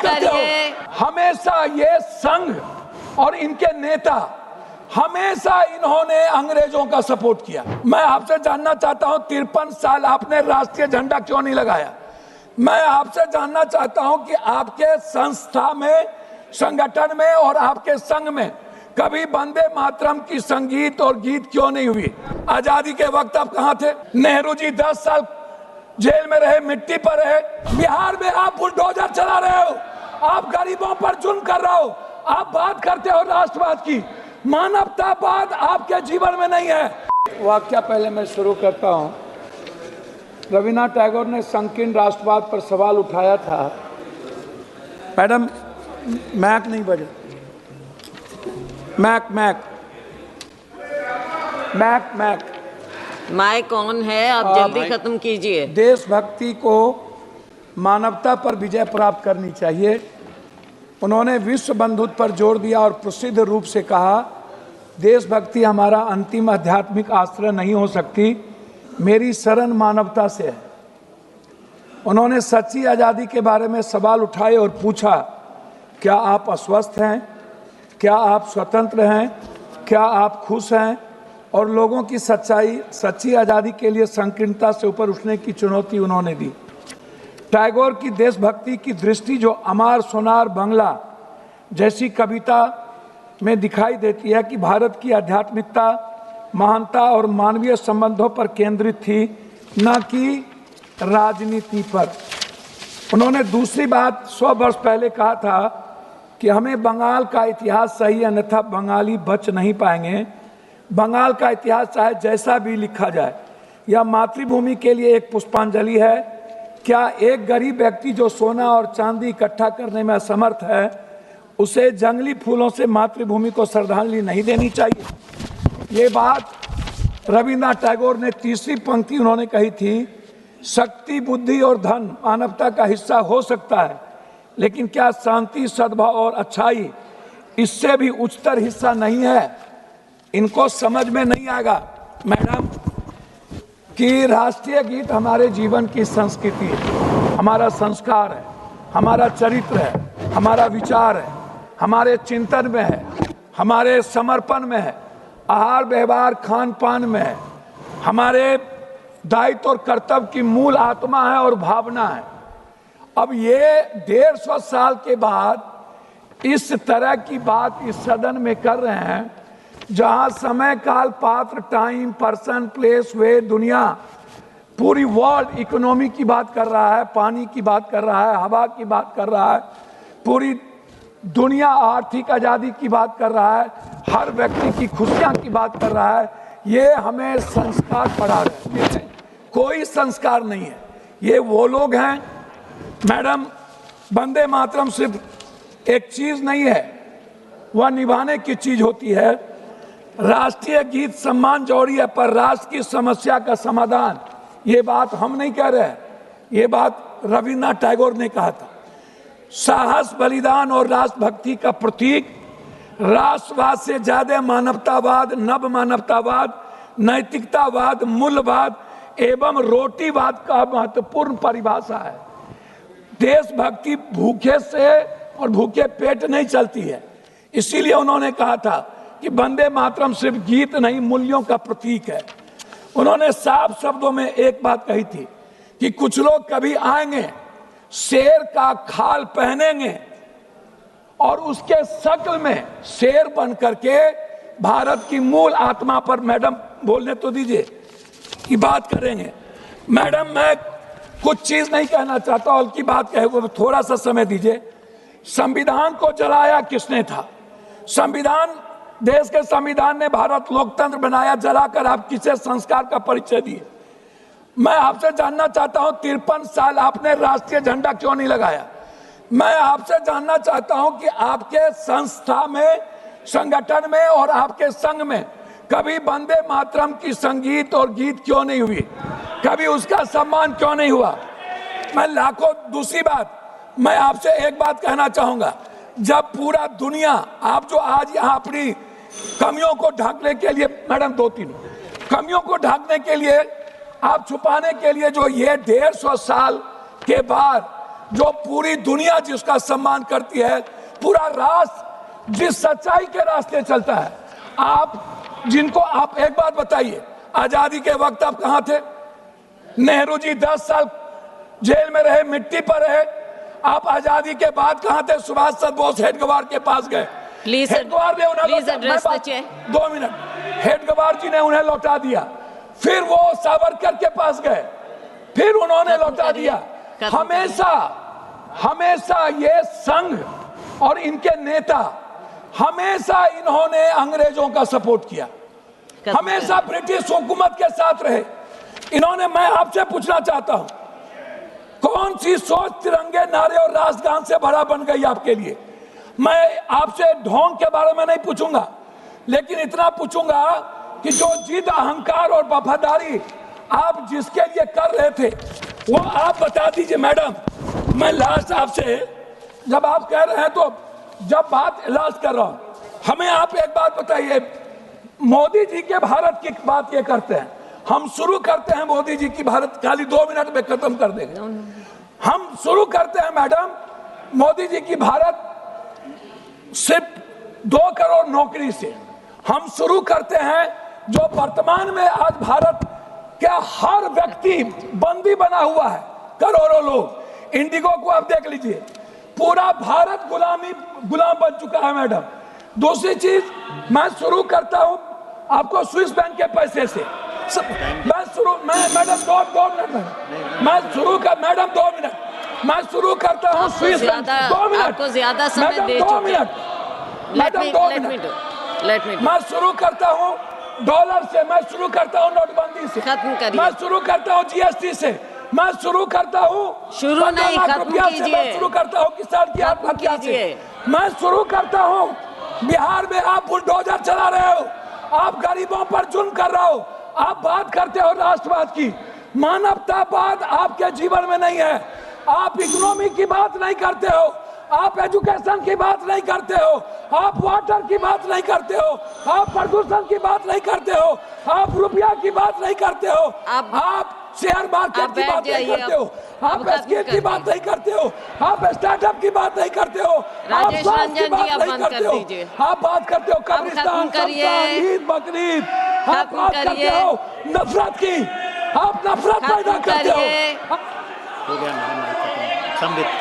करते हो। हमेशा ये संघ और इनके नेता हमेशा इन्होंने अंग्रेजों का सपोर्ट किया। मैं आपसे जानना चाहता हूं 53 साल आपने राष्ट्रीय झंडा क्यों नहीं लगाया? मैं आपसे जानना चाहता हूं कि आपके संस्था में, संगठन में और आपके संघ में कभी वंदे मातरम की संगीत और गीत क्यों नहीं हुई? आजादी के वक्त आप कहां थे? नेहरू जी 10 साल जेल में रहे, मिट्टी पर रहे। बिहार में आप बुलडोजर चला रहे हो, आप गरीबों पर जुल्म कर रहे हो, आप बात करते हो राष्ट्रवाद की, मानवतावाद आपके जीवन में नहीं है। वाक्य पहले मैं शुरू करता हूं। रविन्द्रनाथ टैगोर ने संकीर्ण राष्ट्रवाद पर सवाल उठाया था। मैडम मैक नहीं बजे, mic mic mic mic mic on है, आप जल्दी खत्म कीजिए। देशभक्ति को मानवता पर विजय प्राप्त करनी चाहिए। उन्होंने विश्व बंधुत्व पर जोर दिया और प्रसिद्ध रूप से कहा, देशभक्ति हमारा अंतिम आध्यात्मिक आश्रय नहीं हो सकती, मेरी शरण मानवता से है। उन्होंने सच्ची आज़ादी के बारे में सवाल उठाए और पूछा, क्या आप अस्वस्थ हैं? क्या आप स्वतंत्र हैं? क्या आप खुश हैं? और लोगों की सच्ची आज़ादी के लिए संकीर्णता से ऊपर उठने की चुनौती उन्होंने दी। टैगोर की देशभक्ति की दृष्टि जो अमार सोनार बंगला जैसी कविता में दिखाई देती है कि भारत की आध्यात्मिकता, महानता और मानवीय संबंधों पर केंद्रित थी, न कि राजनीति पर। उन्होंने दूसरी बात 100 वर्ष पहले कहा था कि हमें बंगाल का इतिहास सही, अन्यथा बंगाली बच नहीं पाएंगे। बंगाल का इतिहास चाहे जैसा भी लिखा जाए, यह मातृभूमि के लिए एक पुष्पांजलि है। क्या एक गरीब व्यक्ति जो सोना और चांदी इकट्ठा करने में असमर्थ है, उसे जंगली फूलों से मातृभूमि को श्रद्धांजलि नहीं देनी चाहिए? ये बात रविन्द्रनाथ टैगोर ने तीसरी पंक्ति उन्होंने कही थी, शक्ति, बुद्धि और धन मानवता का हिस्सा हो सकता है, लेकिन क्या शांति, सद्भाव और अच्छाई इससे भी उच्चतर हिस्सा नहीं है? इनको समझ में नहीं आएगा मैडम कि राष्ट्रीय गीत हमारे जीवन की संस्कृति है, हमारा संस्कार है, हमारा चरित्र है, हमारा विचार है, हमारे चिंतन में है, हमारे समर्पण में है, आहार व्यवहार खान पान में है, हमारे दायित्व और कर्तव्य की मूल आत्मा है और भावना है। अब ये 150 साल के बाद इस तरह की बात इस सदन में कर रहे हैं, जहां समय, काल, पात्र, टाइम, पर्सन, प्लेस, वे, दुनिया, पूरी वर्ल्ड इकोनॉमी की बात कर रहा है, पानी की बात कर रहा है, हवा की बात कर रहा है, पूरी दुनिया आर्थिक आज़ादी की बात कर रहा है, हर व्यक्ति की खुशियां की बात कर रहा है। ये हमें संस्कार पढ़ा रहे हैं, कोई संस्कार नहीं है। ये वो लोग हैं मैडम, वंदे मातरम सिर्फ एक चीज नहीं है, वह निभाने की चीज होती है। राष्ट्रीय गीत सम्मान जरूरी है, पर राष्ट्र की समस्या का समाधान, ये बात हम नहीं कह रहे हैं, ये बात रविन्द्रनाथ टैगोर ने कहा था। साहस, बलिदान और राष्ट्रभक्ति का प्रतीक, राष्ट्रवाद से ज्यादा मानवतावाद, नव मानवतावाद, नैतिकतावाद, मूल्यवाद एवं रोटीवाद का महत्वपूर्ण परिभाषा है। देशभक्ति भूखे से और भूखे पेट नहीं चलती है। इसीलिए उन्होंने कहा था कि वंदे मातरम सिर्फ गीत नहीं, मूल्यों का प्रतीक है। उन्होंने साफ शब्दों में एक बात कही थी कि कुछ लोग कभी आएंगे, शेर का खाल पहनेंगे और उसके शक्ल में शेर बन करके भारत की मूल आत्मा पर, मैडम बोलने तो दीजिए, की बात करेंगे। मैडम मैं कुछ चीज नहीं कहना चाहता, और की बात कहे वो थोड़ा सा समय दीजिए। संविधान को जलाया किसने था? संविधान, देश के संविधान ने भारत लोकतंत्र बनाया, जलाकर आप किसे संस्कार का परिचय दिए? मैं आपसे जानना चाहता हूं 53 साल आपने राष्ट्रीय झंडा क्यों नहीं लगाया? मैं आपसे जानना चाहता हूं कि आपके संस्था में, संगठन में और आपके संघ में कभी वंदे मातरम की संगीत और गीत क्यों नहीं हुई? कभी उसका सम्मान क्यों नहीं हुआ? मैं लाखों, दूसरी बात मैं आपसे एक बात कहना चाहूंगा, जब पूरा दुनिया, आप जो आज यहाँ अपनी कमियों को ढकने के लिए, मैडम 2-3 कमियों को ढकने के लिए, आप छुपाने के लिए जो ये 150 साल के बाद जो पूरी दुनिया जिसका सम्मान करती है, पूरा राष्ट्र जिस सच्चाई के रास्ते चलता है, आप एक बात बताइए, आजादी के वक्त आप कहां थे? नेहरू जी 10 साल जेल में रहे, मिट्टी पर रहे। आप आजादी के बाद कहां थे? सुभाष चंद्र बोस हेडगेवार के पास गए। हेडगेवार ने उन्हें 2 मिनट, हेडगेवार जी ने उन्हें लौटा दिया। फिर वो सावरकर के पास गए, फिर उन्होंने लौटा दिया। हमेशा ये संघ और इनके नेता हमेशा इन्होंने अंग्रेजों का सपोर्ट किया, हमेशा ब्रिटिश हुकूमत के साथ रहे इन्होंने। मैं आपसे पूछना चाहता हूं, कौन सी सोच तिरंगे नारे और राष्ट्रगान से भरा बन गई आपके लिए? मैं आपसे ढोंग के बारे में नहीं पूछूंगा, लेकिन इतना पूछूंगा कि जो जिद, अहंकार और वफादारी आप जिसके लिए कर रहे थे, वो आप बता दीजिए। मैडम, मैं लास्ट आपसे, जब आप कह रहे हैं तो जब बात इलाज कर रहा हूं, हमें आप एक बात बताइए। मोदी जी के भारत की बात ये करते हैं, हम शुरू करते हैं मोदी जी की भारत, खाली 2 मिनट में खत्म कर देंगे। हम शुरू करते हैं मैडम मोदी जी की भारत सिर्फ 2 करोड़ नौकरी से। हम शुरू करते हैं जो वर्तमान में आज भारत का हर व्यक्ति बंदी बना हुआ है, करोड़ों लोग। इंडिगो को आप देख लीजिए, पूरा भारत गुलाम बन चुका है मैडम। दूसरी चीज, मैं शुरू करता हूं आपको स्विस बैंक के पैसे से। मैडम 2 मिनट, मैं शुरू करता हूं स्विस बैंक। 2 मिनट, आपको ज्यादा समय दे चुके। 2 मिनट, मैडम 2 मिनट। मैं शुरू करता हूं डॉलर से, मैं शुरू करता हूं नोटबंदी से, खत्म करिए। मैं शुरू करता हूं जीएसटी से, मैं शुरू करता हूं शुरू नहीं, खत्म कीजिए। मैं शुरू करता हूं किसान की आत्महत्या से, मैं शुरू करता हूं बिहार में आप बुलडोजर चला रहे हो, आप गरीबों पर जुल्म कर रहे हो, आप बात करते हो राष्ट्रवाद की। मानवतावाद आपके जीवन में नहीं है। आप इकोनॉमी की बात नहीं करते हो, आप एजुकेशन की बात नहीं करते हो, आप वाटर की बात नहीं करते हो, आप प्रदूषण की बात नहीं करते हो, आप रुपया की बात नहीं करते हो, आप शेयर मार्केट की बात नहीं करते हो, आप स्किल की बात नहीं करते हो, आप स्टार्टअप की बात नहीं करते हो, आप स्वास्थ्य की बात नहीं करते हो। आप बात करते हो कब्रिस्तान, ईद, बकरीद, आप बात करते हो नफरत की, आप नफरत पैदा करते हो।